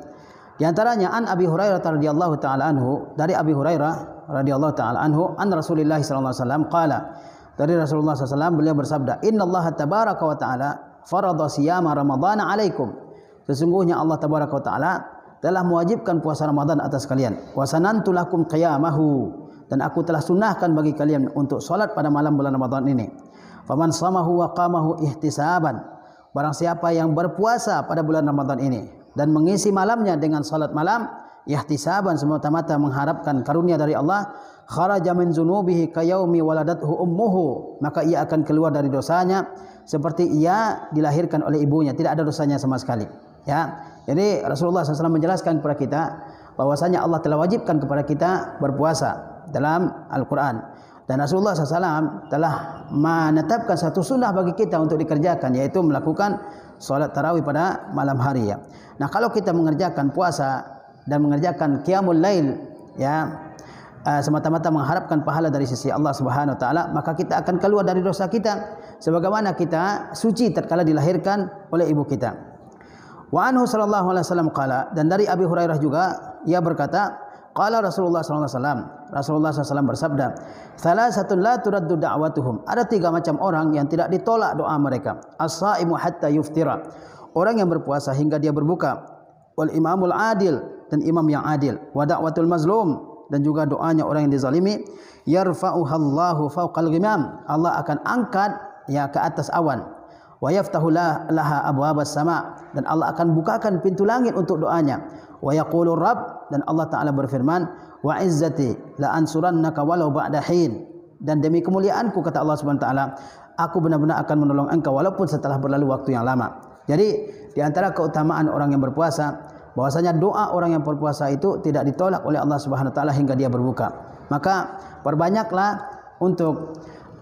Di antaranya an Abi Hurairah radhiyallahu taala anhu, dari Abi Hurairah radhiyallahu taala anhu, an Rasulullah sallallahu alaihi wasallam qala, dari Rasulullah sallallahu alaihi wasallam beliau bersabda, innallaha tabaraka wa taala farada siyama ramadhana alaikum, sesungguhnya Allah tabaraka wa taala telah mewajibkan puasa Ramadan atas kalian. Wa sanantu lakum qiyamahu, dan aku telah sunnahkan bagi kalian untuk salat pada malam bulan Ramadan ini. Faman shamahu wa qamahu ihtisaban barang siapa yang berpuasa pada bulan Ramadan ini dan mengisi malamnya dengan salat malam ihtisaban semata-mata mengharapkan karunia dari Allah, kharaja min dzunubihi kayaumi waladathu ummuhu, maka ia akan keluar dari dosanya seperti ia dilahirkan oleh ibunya, tidak ada dosanya sama sekali. Ya, jadi Rasulullah SAW menjelaskan kepada kita bahwasanya Allah telah wajibkan kepada kita berpuasa dalam Al-Quran, dan Rasulullah SAW telah menetapkan satu sunnah bagi kita untuk dikerjakan, yaitu melakukan solat tarawih pada malam hari. Ya. Nah, kalau kita mengerjakan puasa dan mengerjakan qiyamul lail, ya, semata-mata mengharapkan pahala dari sisi Allah Subhanahu wa taala, maka kita akan keluar dari dosa kita sebagaimana kita suci tatkala dilahirkan oleh ibu kita. Wa anhu sallallahu alaihi wasallam qala, dan dari Abi Hurairah juga ia berkata, qala Rasulullah sallallahu alaihi wasallam, Rasulullah SAW bersabda, "Thalathatun la turaddu da'watuhum." Ada 3 macam orang yang tidak ditolak doa mereka. As-saimu hatta yuftira, orang yang berpuasa hingga dia berbuka. Wal imamul adil, dan imam yang adil. Wa da'watul mazlum, dan juga doanya orang yang dizalimi. Yarfa'uhallahu fawqal ghimam, Allah akan angkat ya ke atas awan. Wa yaftahu laha abwabas sama, dan Allah akan bukakan pintu langit untuk doanya. Wa yaqulu Rabb, dan Allah Ta'ala berfirman, wa izzati la ansurannaka walau ba'da hin, dan demi kemuliaanku, kata Allah Subhanahu wa taala, aku benar-benar akan menolong engkau walaupun setelah berlalu waktu yang lama. Jadi di antara keutamaan orang yang berpuasa, bahwasanya doa orang yang berpuasa itu tidak ditolak oleh Allah Subhanahu wa taala hingga dia berbuka. Maka perbanyaklah untuk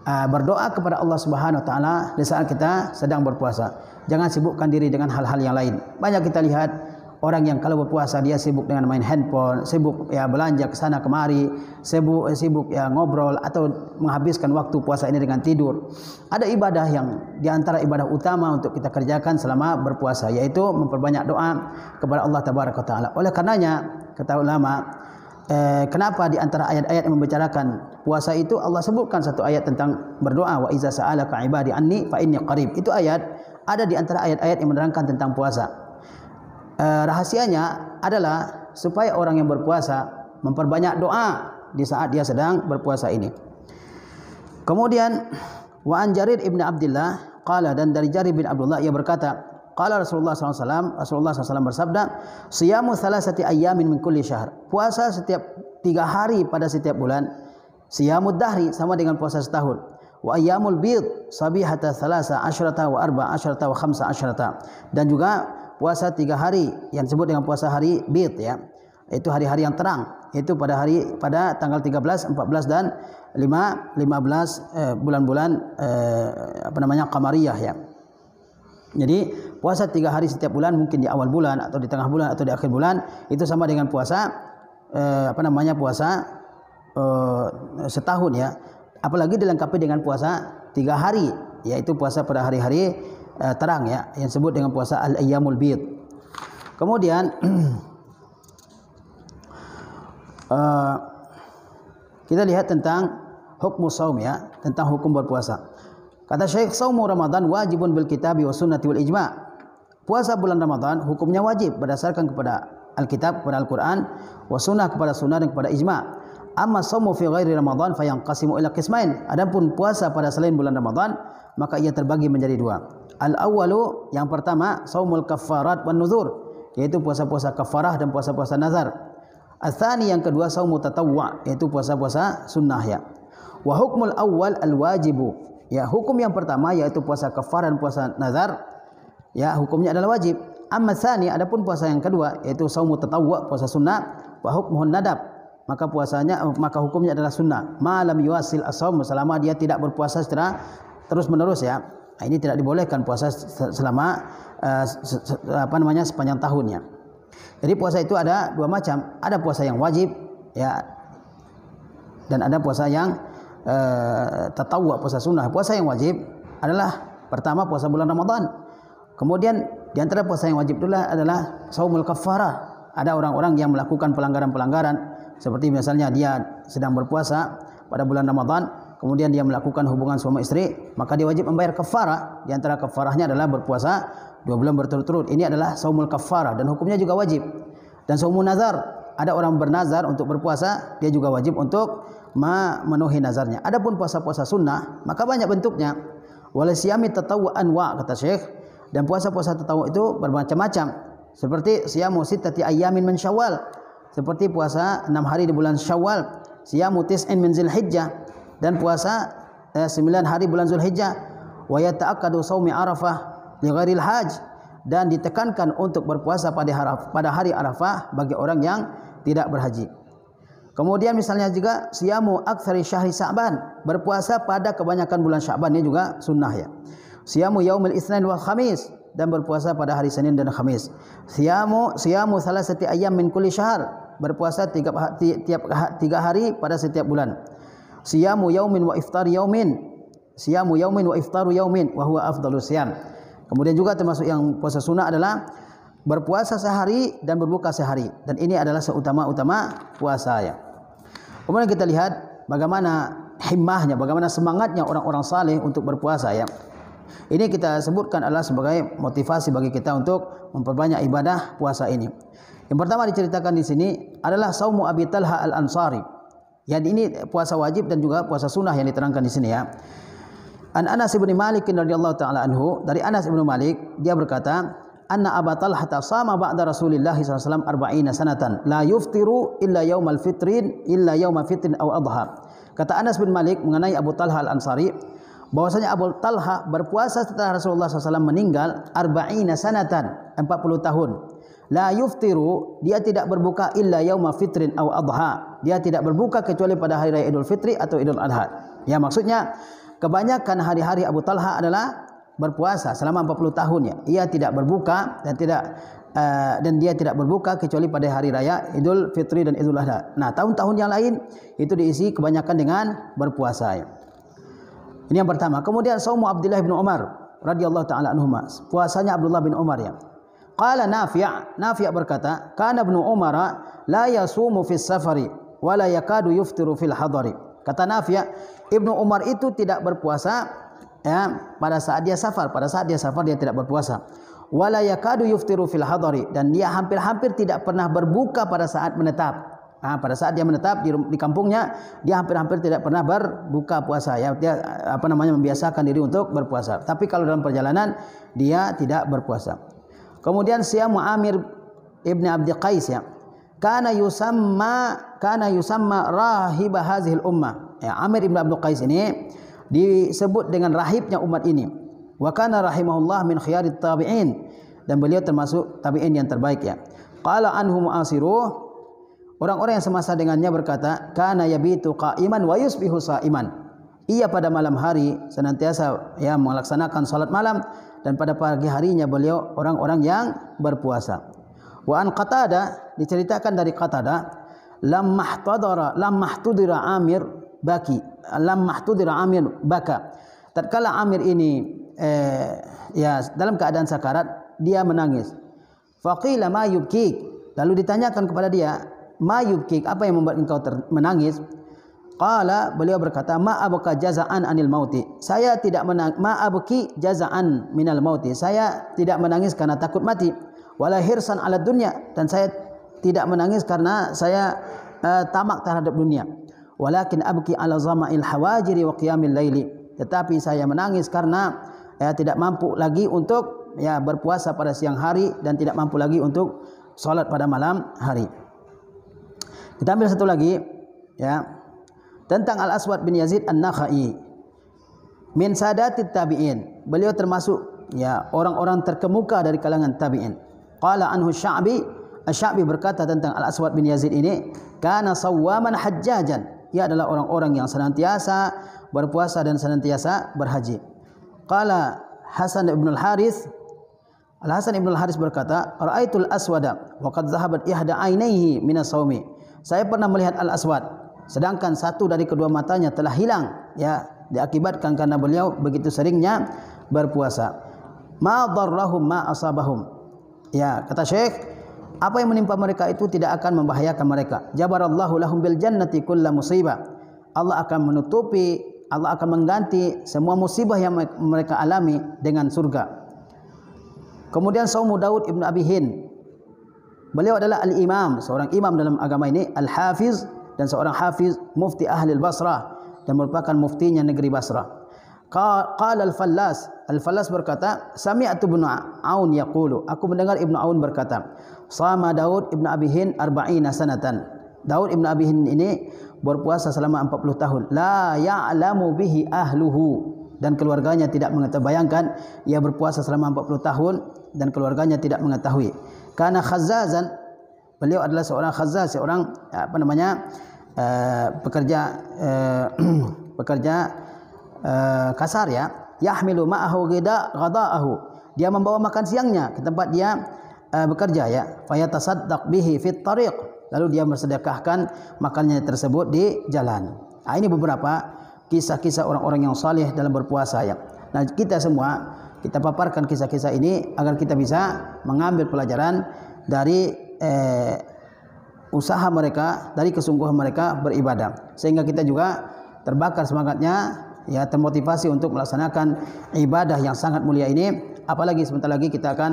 berdoa kepada Allah Subhanahu wa taala di saat kita sedang berpuasa. Jangan sibukkan diri dengan hal-hal yang lain. Banyak kita lihat orang yang kalau berpuasa dia sibuk dengan main handphone, sibuk ya belanja ke sana kemari, sibuk ya ngobrol atau menghabiskan waktu puasa ini dengan tidur. Ada ibadah yang di antara ibadah utama untuk kita kerjakan selama berpuasa, yaitu memperbanyak doa kepada Allah Tabaraka Taala. Oleh karenanya kata ulama, kenapa di antara ayat-ayat yang membicarakan puasa itu Allah sebutkan satu ayat tentang berdoa, wa iza sa'alaka ibadi anni fa inni qarib. Itu ayat ada di antara ayat-ayat yang menerangkan tentang puasa. Rahasianya adalah supaya orang yang berpuasa memperbanyak doa di saat dia sedang berpuasa ini. Kemudian wa an Jarir ibn Abdullah qala, dan dari Jarir bin Abdullah ia berkata, qala Rasulullah SAW, Rasulullah SAW bersabda, siyamu thalathati ayyamin min kulli syahr, puasa setiap 3 hari pada setiap bulan, siyamud dahri sama dengan puasa setahun, wa ayyamul bid sabihata thalatha asyrata wa arba asyrata wa khamsa asyrata, dan juga puasa 3 hari yang disebut dengan puasa hari bid, ya, itu hari-hari yang terang, itu pada tanggal 13, 14 dan 15 bulan-bulan qamariyah, ya. Jadi puasa 3 hari setiap bulan, mungkin di awal bulan atau di tengah bulan atau di akhir bulan, itu sama dengan puasa puasa setahun, ya. Apalagi dilengkapi dengan puasa 3 hari, yaitu puasa pada hari-hari terang, ya, yang disebut dengan puasa al-ayyamul bid. Kemudian kita lihat tentang hukum saum, ya, tentang hukum berpuasa. Kata Syekh, saumu Ramadan wajibun bil kitabi wa sunnati wal ijma'. Puasa bulan Ramadan hukumnya wajib berdasarkan kepada Alkitab, kepada Al-Quran, wa sunnah, kepada sunnah, dan kepada ijma'. Amma saumu fi ghairi Ramadan fayanqasimu ila qismain. Adapun puasa pada selain bulan Ramadan, maka ia terbagi menjadi 2. Al-awwalu, yang pertama, saumul kaffarat wan nuzur, yaitu puasa-puasa kafarah dan puasa-puasa nazar. Al-thani, yang kedua, saumu tatawwu', yaitu puasa-puasa sunnah, ya. Wa hukmul awwal al-wajibu, ya, hukum yang pertama yaitu puasa kafarah dan puasa nazar, ya, hukumnya adalah wajib. Amma tsani, adapun puasa yang kedua yaitu saumu tatawwu', puasa sunnah, wa hukmuhun nadab, maka hukumnya adalah sunnah. Ma lam yuwasil as-shaum, selama dia tidak berpuasa secara terus-menerus, ya. Nah, ini tidak dibolehkan puasa selama sepanjang tahunnya. Jadi puasa itu ada 2 macam, ada puasa yang wajib, ya, dan ada puasa yang tatawwu', puasa sunnah. Puasa yang wajib adalah pertama puasa bulan Ramadan. Kemudian di antara puasa yang wajib adalah saumul kaffarah. Ada orang-orang yang melakukan pelanggaran-pelanggaran, seperti misalnya dia sedang berpuasa pada bulan Ramadan, kemudian dia melakukan hubungan suami istri, maka dia wajib membayar kafarah. Di antara kafarahnya adalah berpuasa 2 bulan berturut-turut. Ini adalah saumul kafarah dan hukumnya juga wajib. Dan saumun nazar, ada orang bernazar untuk berpuasa, dia juga wajib untuk memenuhi nazarnya. Adapun puasa-puasa sunnah, maka banyak bentuknya. Wala siyami tatawwu anwa, kata Syekh, Dan puasa-puasa tatawwu itu bermacam-macam. Seperti siyamu sittati ayyamin min Syawal, seperti puasa 6 hari di bulan Syawal, siyamu tis'in min Zulhijjah, dan puasa 9 hari bulan Zulhijjah, wa yata'akkadu shaumi Arafah li ghairil hajj, dan ditekankan untuk berpuasa pada hari Arafah bagi orang yang tidak berhaji. Kemudian misalnya juga siyamu aktsari syahri Sya'ban, berpuasa pada kebanyakan bulan Sya'ban, ini juga sunnah ya. Siyamu yaumil Itsnain wal Khamis, dan berpuasa pada hari Senin dan Khamis. Siyamu salasati ayyam min kulli syahr, berpuasa tiap 3 hari pada setiap bulan. Siyamu yaumin wa iftar yaumin, siyamu yaumin wa iftaru yaumin wa huwa afdhalus siyam. Kemudian juga termasuk yang puasa sunnah adalah berpuasa sehari dan berbuka sehari, dan ini adalah seutama-utama puasa ya. Kemudian kita lihat bagaimana himmahnya, bagaimana semangatnya orang-orang saleh untuk berpuasa ya. Ini kita sebutkan adalah sebagai motivasi bagi kita untuk memperbanyak ibadah puasa ini. Yang pertama diceritakan di sini adalah saumu Abi Talha Al-Ansari. Ya, ini puasa wajib dan juga puasa sunnah yang diterangkan di sini ya. An Anas bin Malik radhiyallahu taala anhu, dari Anas bin Malik dia berkata, anna Abu Talha sama ba'da Rasulillah sallallahu alaihi wasallam 40 sanatan la yuftiru illa yaumal fitrin illa yauma fitrin aw adha. Kata Anas bin Malik mengenai Abu Talha Al-Ansari, bahwasanya Abu Talha berpuasa setelah Rasulullah SAW meninggal 40 sanatan, 40 tahun. La yuftiru, dia tidak berbuka illa yauma fitrin aw adha, dia tidak berbuka kecuali pada hari raya Idul Fitri atau Idul Adha. Ya, maksudnya kebanyakan hari-hari Abu Talha adalah berpuasa selama 40 tahun ya. Ia tidak berbuka dan dia tidak berbuka kecuali pada hari raya Idul Fitri dan Idul Adha. Nah, tahun-tahun yang lain itu diisi kebanyakan dengan berpuasa ya. Ini yang pertama. Kemudian saumu Abdullah bin Umar radhiyallahu taala anhuma, puasanya Abdullah bin Umar ya. Qala Nafi' berkata, kana Ibnu Umar la yasumu fis safari wa la yakadu yuftiru fil hadari. Kata Nafi', Ibnu Umar itu tidak berpuasa ya pada saat dia safar. Pada saat dia safar dia tidak berpuasa. Wa la yakadu yuftiru fil hadari, dan dia hampir-hampir tidak pernah berbuka pada saat menetap. Pada saat dia menetap di kampungnya, dia hampir-hampir tidak pernah berbuka puasa ya. Dia membiasakan diri untuk berpuasa. Tapi kalau dalam perjalanan dia tidak berpuasa. Kemudian siyamu Amir ibn Abdi Qais ya. Kana yusamma rahibah hazihil ummah. Ya, Amir ibn Abdi Qais ini disebut dengan rahibnya umat ini. Wa kana rahimahullah min khiyarit tabi'in, dan beliau termasuk tabi'in yang terbaik ya. Qala anhu mu'asiruh, orang-orang yang semasa dengannya berkata, kana yabitu qa'iman wa yusbihu sha'iman. Ia pada malam hari senantiasa ya melaksanakan salat malam, dan pada pagi harinya beliau orang-orang yang berpuasa. Wa an Qatadah, diceritakan dari Qatadah, lam mahtudira Amir baka. Tatkala Amir ini ya dalam keadaan sakarat, dia menangis. Faqila ma yubkik, lalu ditanyakan kepada dia, ma yubkik, apa yang membuat engkau menangis? Qala, beliau berkata, ma abka jaza'an anil mauti, saya tidak menangis, ma abki jaza'an minal mauti, saya tidak menangis karena takut mati, wala hirsan ala dunya, dan saya tidak menangis karena saya tamak terhadap dunia, walakin abki ala zama'il hawajiri wa qiyamil laili, tetapi saya menangis karena tidak mampu lagi untuk berpuasa pada siang hari, dan tidak mampu lagi untuk salat pada malam hari. Kita ambil satu lagi ya, tentang Al-Aswad bin Yazid An-Nakhai, min sadatit tabi'in, beliau termasuk ya orang-orang terkemuka dari kalangan tabi'in. Qala anhu Asy-Sya'bi berkata tentang Al-Aswad bin Yazid ini, kana sawwaman hajjajan, ia adalah orang-orang yang senantiasa berpuasa dan senantiasa berhaji. Qala Hasan ibn al-Harith, Al-Hasan ibn al-Harith berkata, ra'aitul aswada wa qad dhahabat ihda ainaihi min as-sawmi, saya pernah melihat Al-Aswad sedangkan satu dari kedua matanya telah hilang ya, diakibatkan karena beliau begitu seringnya berpuasa. Ma darrahum ma asabahum, ya kata Syekh, apa yang menimpa mereka itu tidak akan membahayakan mereka. Jabarallahu lahum bil jannati kulla musibah, Allah akan menutupi, Allah akan mengganti semua musibah yang mereka alami dengan surga. Kemudian saumu Daud ibn Abi Hind, beliau adalah al-imam, seorang imam dalam agama ini, al-hafiz, dan seorang hafiz, mufti ahli Basrah, dan merupakan muftinya negeri Basrah. Qala Al-Fallas berkata, sami'tu Ibnu Aun yaqulu, aku mendengar Ibnu Aun berkata, sama Daud Ibnu Abi Hind 40 sanatan. Daud Ibnu Abi Hind ini berpuasa selama 40 tahun. La ya'lamu bihi ahluhu, dan keluarganya tidak mengetahui. Bayangkan ia berpuasa selama 40 tahun dan keluarganya tidak mengetahui. Karena khazzazan, beliau adalah seorang khazzaz, seorang pekerja kasar ya. Yahmilu ma'ahu ghada'ahu, dia membawa makan siangnya ke tempat dia bekerja ya. Fayatasaddaq bihi fit tariq, lalu dia bersedekahkan makannya tersebut di jalan. Nah, ini beberapa kisah-kisah orang-orang yang saleh dalam berpuasa ya. Nah, kita semua kita paparkan kisah-kisah ini agar kita bisa mengambil pelajaran dari usaha mereka, dari kesungguhan mereka beribadah, sehingga kita juga terbakar semangatnya ya, termotivasi untuk melaksanakan ibadah yang sangat mulia ini. Apalagi sebentar lagi kita akan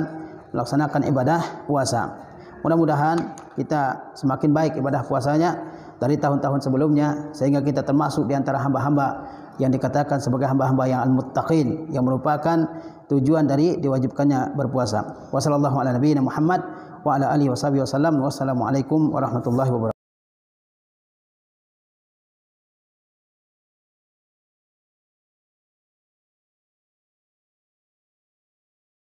melaksanakan ibadah puasa. Mudah-mudahan kita semakin baik ibadah puasanya dari tahun-tahun sebelumnya, sehingga kita termasuk di antara hamba-hamba yang dikatakan sebagai hamba-hamba yang al-muttaqin, yang merupakan tujuan dari diwajibkannya berpuasa. Wassallallahu ala nabiyina Muhammad wa ala alihi wasallam. Wassalamualaikum warahmatullahi wabarakatuh.